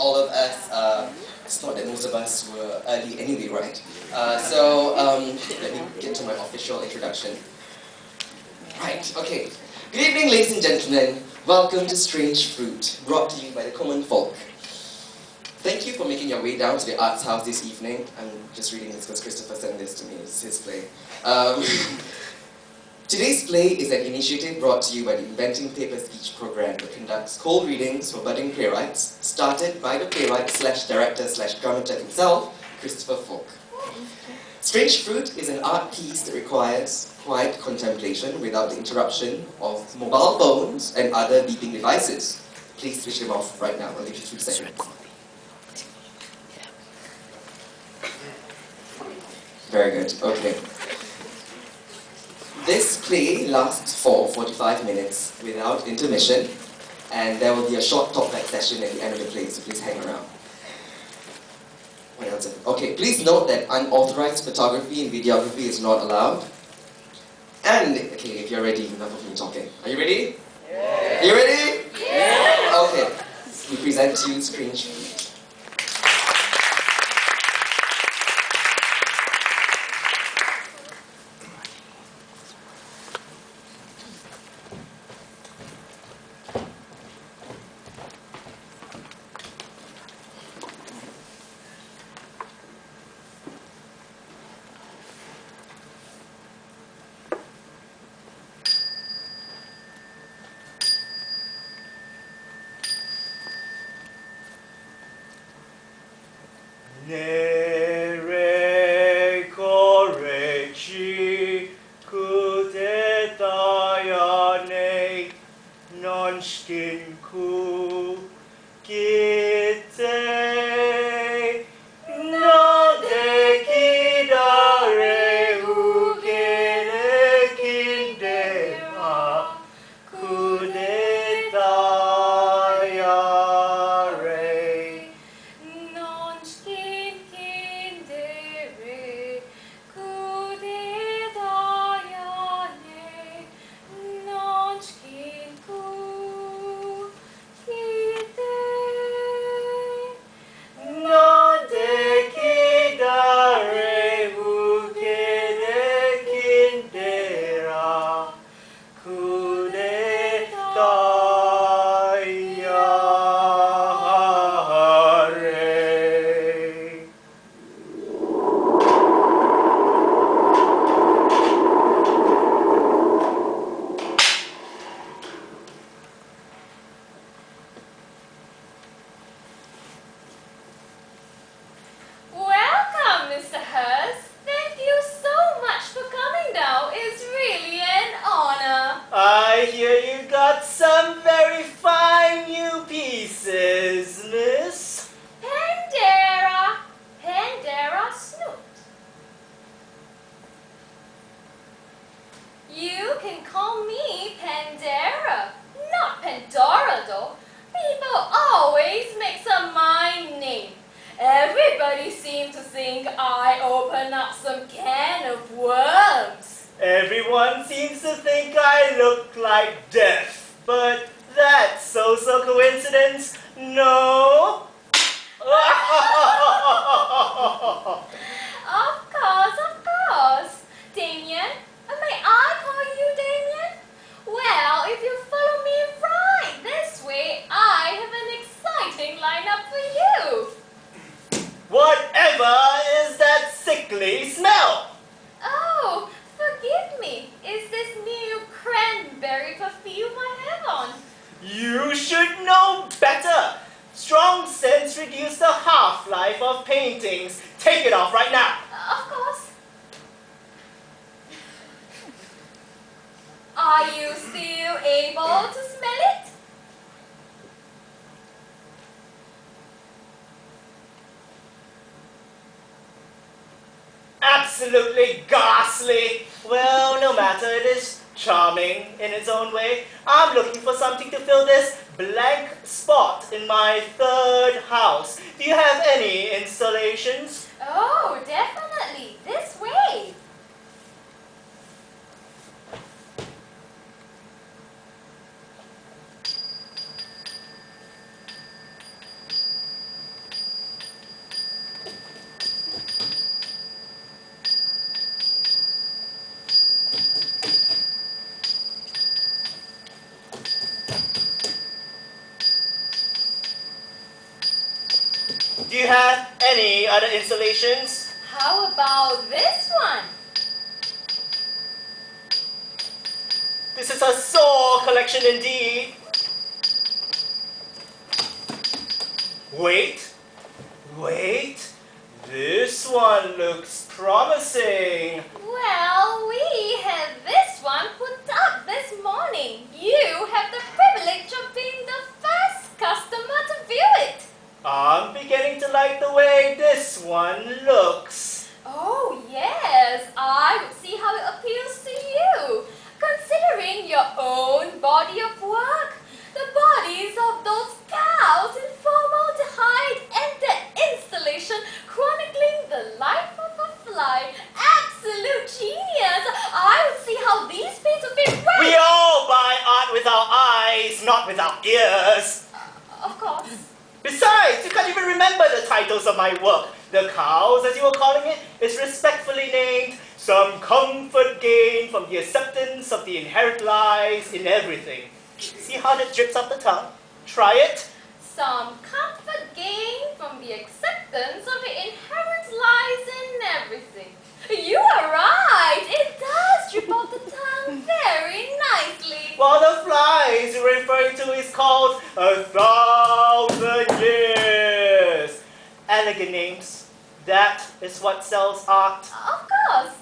all of us, it's not that most of us were early anyway, right? Let me get to my official introduction. Right, okay. Good evening, ladies and gentlemen. Welcome to Strange Fruit, brought to you by the common folk. Thank you for making your way down to the Arts House this evening. I'm just reading this because Christopher sent this to me. It's his play. Today's play is an initiative brought to you by the Inventing Paper Speech program that conducts cold readings for budding playwrights, started by the playwright / director / dramaturg himself, Christopher Folk. Strange Fruit is an art piece that requires quiet contemplation without the interruption of mobile phones and other beeping devices. Please switch them off right now. I'll give you 3 seconds. Very good, okay. This play lasts for 45 minutes without intermission, and there will be a short talkback session at the end of the play, so please hang around. What else? Okay, please note that unauthorized photography and videography is not allowed. And, okay, if you're ready, enough of me talking. Are you ready? Yeah. Are you ready? Yeah. Okay, we present to you Strange Fruit. Everyone seems to think I look like death, but that's also coincidence, no? Of course. Damien, may I call you Damien? Well, if you follow me right this way, I have an exciting lineup for you. Whatever is that sickly smell? Oh, forgive me. Is this new cranberry perfume I have on? You should know better. Strong scents reduce the half-life of paintings. Take it off right now. Of course. Are you still able to smell it? Absolutely ghastly. Well, no matter, it is charming in its own way. I'm looking for something to fill this blank spot in my third house. Do you have any installations? Oh, definitely. This way. Do you have any other installations? How about this one? This is a sore collection indeed. Wait. This one looks promising. Well, we had this one put up this morning. You have the privilege of being the first customer to view it. I'm beginning to like the way this one looks. Oh, yes. I would see how it appeals to you. Considering your own body of work, the bodies of those cows in formaldehyde and the installation chronicling the life of a fly. Absolute genius! I would see how these paints would be right. We all buy art with our eyes, not with our ears. Of course. Besides, you can't even remember the titles of my work. The Cows, as you were calling it, is respectfully named Some Comfort Gained from the Acceptance of the Inherent Lies in Everything. See how that drips off the tongue? Try it. Some comfort gained from the acceptance of the inherent lies in everything. You are right. It does drip off the tongue very nicely. While the flies you're referring to is called 1,000 Years. Elegant names. That is what sells art. Of course.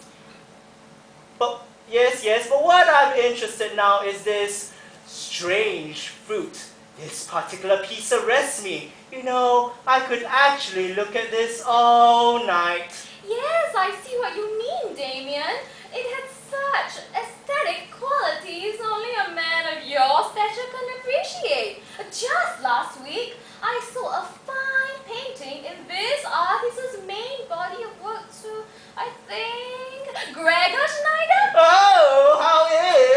But yes, but what I'm interested now is this strange fruit. This particular piece arrests me. You know, I could actually look at this all night. Yes, I see what you mean, Damien. It had such aesthetic qualities only a man of your stature can appreciate. Just last week, I saw a fine painting in this artist's main body of work to, I think, Gregor Schneider? Oh, how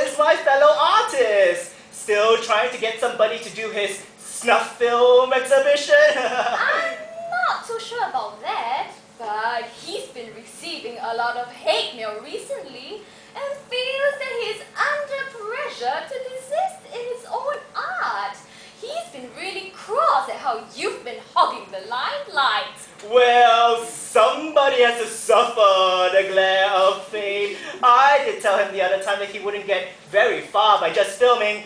is my fellow artist? Still trying to get somebody to do his snuff film exhibition? I'm not too sure about that, but he's been receiving a lot of hate mail recently and feels that he's under pressure to desist in his own art. He's been really cross at how you've been hogging the limelight. Well, somebody has to suffer the glare of fame. I did tell him the other time that he wouldn't get very far by just filming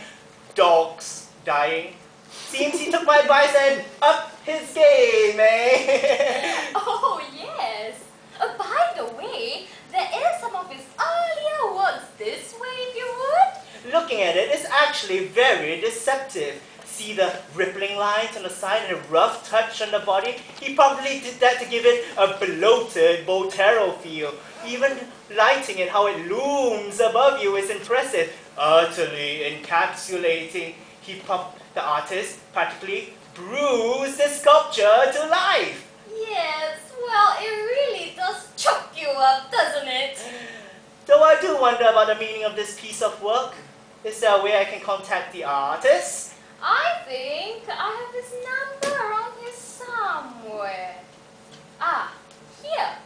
dogs dying. Seems he took my advice and upped his game, eh? Oh, yes. By the way, there is some of his earlier works this way, if you would. Looking at it, it's actually very deceptive. See the rippling lines on the side and a rough touch on the body? He probably did that to give it a bloated Botero feel. Even lighting and how it looms above you is impressive. Utterly encapsulating. The artist practically bruised the sculpture to life. Yes, well, it really does choke you up, doesn't it? Though I do wonder about the meaning of this piece of work. Is there a way I can contact the artist? I think I have his number around here somewhere. Ah, here.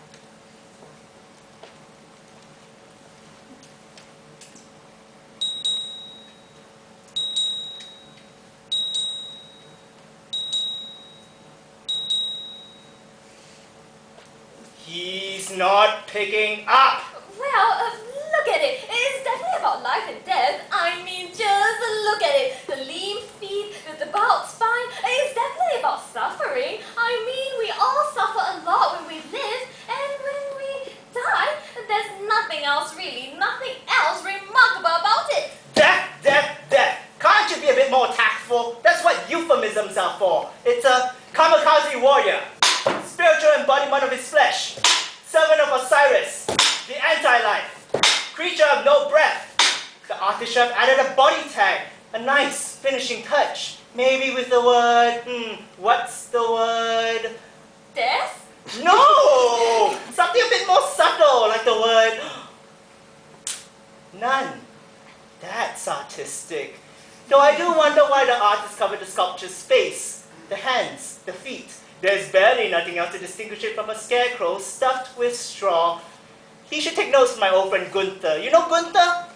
He's not picking up. Well, look at it. It's definitely about life and death. I mean, just look at it. The lean feet, the bowed spine. It's definitely about suffering. I mean, we all suffer a lot when we live, and when we die, there's nothing else really, nothing else remarkable about it. Death, death, death. Can't you be a bit more tactful? That's what euphemisms are for. It's a kamikaze warrior. Spiritual embodiment of his flesh. Servant of Osiris. The anti-life. Creature of no breath. The artist should have added a body tag. A nice finishing touch. Maybe with the word, what's the word? Death? No! Something a bit more subtle, like the word none. That's artistic. Though I do wonder why the artist covered the sculpture's face, the hands, the feet. There's barely nothing else to distinguish it from a scarecrow stuffed with straw. He should take notes from my old friend Gunther. You know Gunther?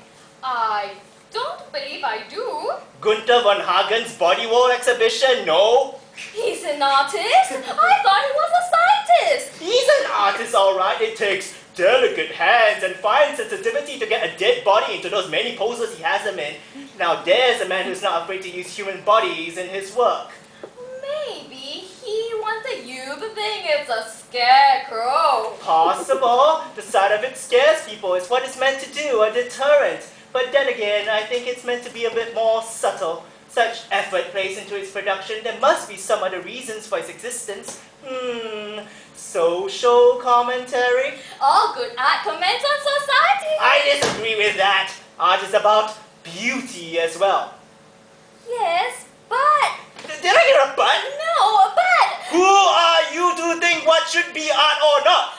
I don't believe I do. Gunther von Hagen's body wall exhibition? No? He's an artist? I thought he was a scientist! He's an artist, alright. It takes delicate hands and fine sensitivity to get a dead body into those many poses he has them in. Now there's a man who's not afraid to use human bodies in his work. Maybe he wanted you to think it's a scarecrow. Possible. The sight of it scares people. It's what it's meant to do, a deterrent. But then again, I think it's meant to be a bit more subtle. Such effort placed into its production, there must be some other reasons for its existence. Social commentary? All good art comments on society. I disagree with that. Art is about beauty as well. Yes, but... Did I hear a but? No, but... Who are you to think what should be art or not?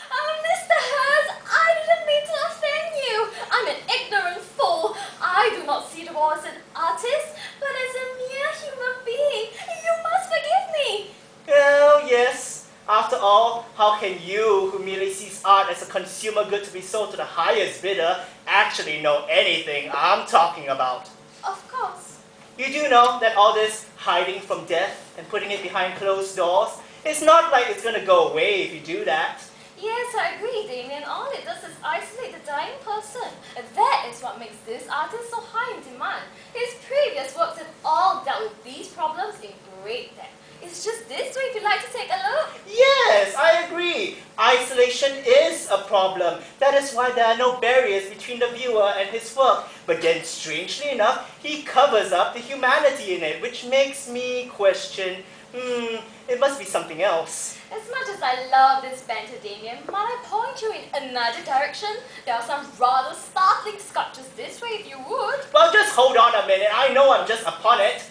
Mr. Hearse, I didn't mean to offend you. I'm an ignorant fool. I do not see the world as an artist, but as a mere human being. You must forgive me. Oh, yes. After all, how can you, who merely sees art as a consumer good to be sold to the highest bidder, actually know anything I'm talking about? Of course. You do know that all this hiding from death and putting it behind closed doors, it's not like it's going to go away if you do that. Yes, I agree, Damien. All it does is isolate the dying person. And that is what makes this artist so high in demand. His previous works have all dealt with these problems in great depth. It's just this way if you'd like to take a look. Yes, I agree. Isolation is a problem. That is why there are no barriers between the viewer and his work. But then, strangely enough, he covers up the humanity in it, which makes me question, it must be something else. As much as I love this banter, Damien, might I point you in another direction? There are some rather startling sculptures this way if you would. Well, just hold on a minute. I know I'm just upon it.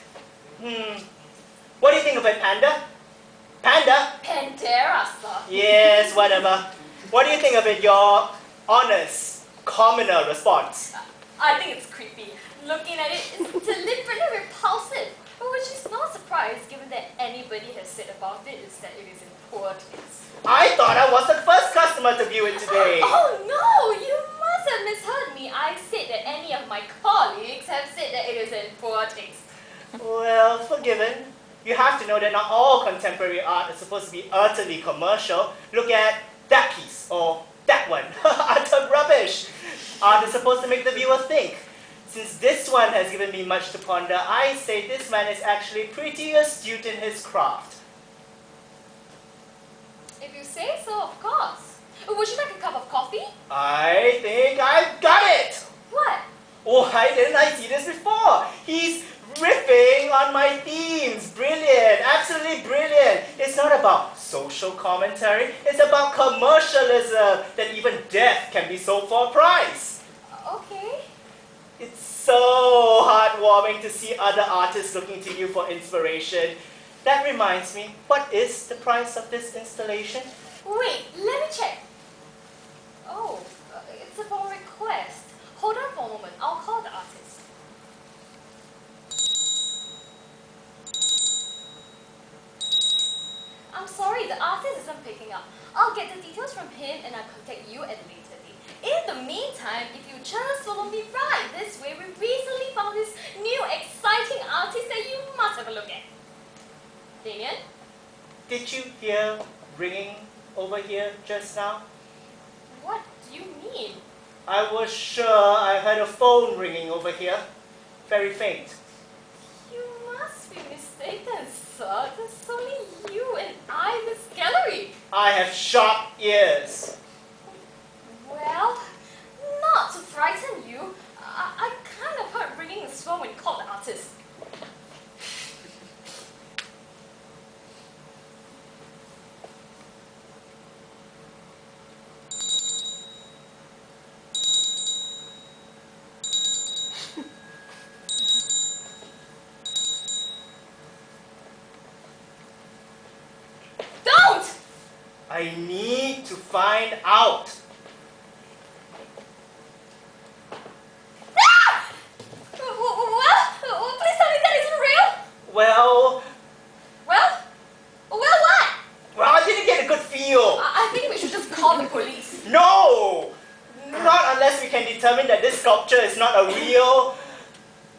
What do you think of it, Panda? Panda? Pantera, sir. Yes, whatever. What do you think of it, your honest, commoner response? I think it's creepy. Looking at it is deliberately repulsive. Which is no surprise given that anybody has said about it is that it is in poor taste. I thought I was the first customer to view it today. Oh no! You must have misheard me. I said that any of my colleagues have said that it is in poor taste. Well, forgiven. You have to know that not all contemporary art is supposed to be utterly commercial. Look at that piece, or that one. Utter rubbish. Art is supposed to make the viewer think. Since this one has given me much to ponder, I say this man is actually pretty astute in his craft. If you say so, of course. Would you like a cup of coffee? I think I've got it! What? Why didn't I see this before? He's riffing on my themes. Brilliant, absolutely brilliant. It's not about social commentary, it's about commercialism, that even death can be sold for a price. Okay. It's so heartwarming to see other artists looking to you for inspiration. That reminds me, what is the price of this installation? Wait, let me check. Oh, it's upon request. Hold on for a moment, I'll call the artist. I'm sorry, the artist isn't picking up. I'll get the details from him and I'll contact you at a later date. In the meantime, if you just follow me right this way, we recently found this new exciting artist that you must have a look at. Damien? Did you hear ringing over here just now? What do you mean? I was sure I heard a phone ringing over here. Very faint. You must be mistaken, sir. There's only you and I in this gallery. I have sharp ears. Well, not to frighten you, I kind of heard ringing as well when you called the artist. Don't! I need to find out. Well, please tell me that isn't real. Well, Well, what? I didn't get a good feel. I think we should just call the police. No! Not unless we can determine that this sculpture is not a real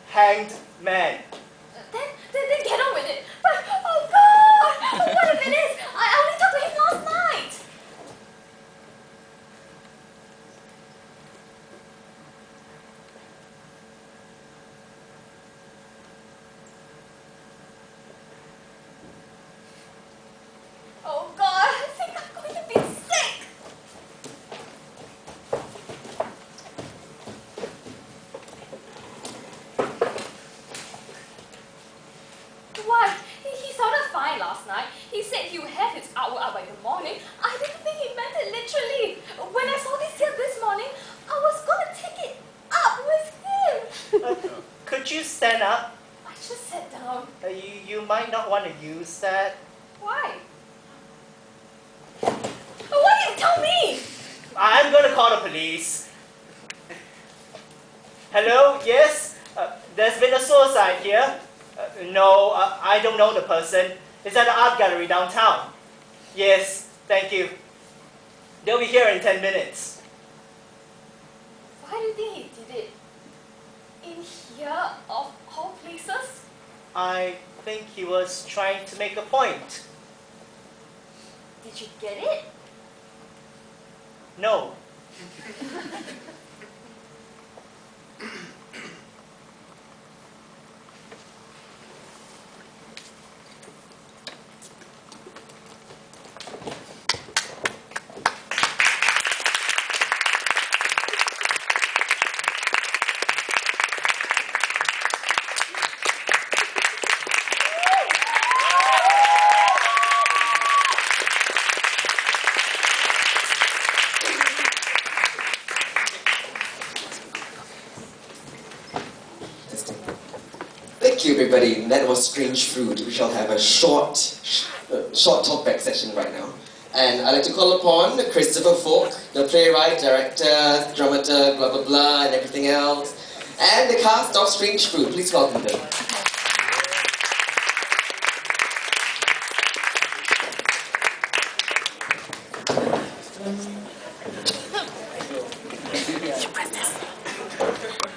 hanged man. Then get on with it. But, oh God! have his artwork up by the morning, I didn't think he meant it literally. When I saw this here this morning, I was gonna take it up with him. Could you stand up? I just sat down. You might not want to use that. Why? Why didn't you tell me? I'm going to call the police. Hello? Yes? There's been a suicide here. No, I don't know the person. It's at the art gallery downtown. Yes, thank you. They'll be here in 10 minutes. Why do you think he did it? In here, of all places? I think he was trying to make a point. Did you get it? No. Thank you, everybody. That was Strange Fruit. We shall have a short talkback session right now. And I'd like to call upon Christopher Falk, the playwright, director, dramaturg, blah, blah, blah, and everything else, and the cast of Strange Fruit. Please welcome them.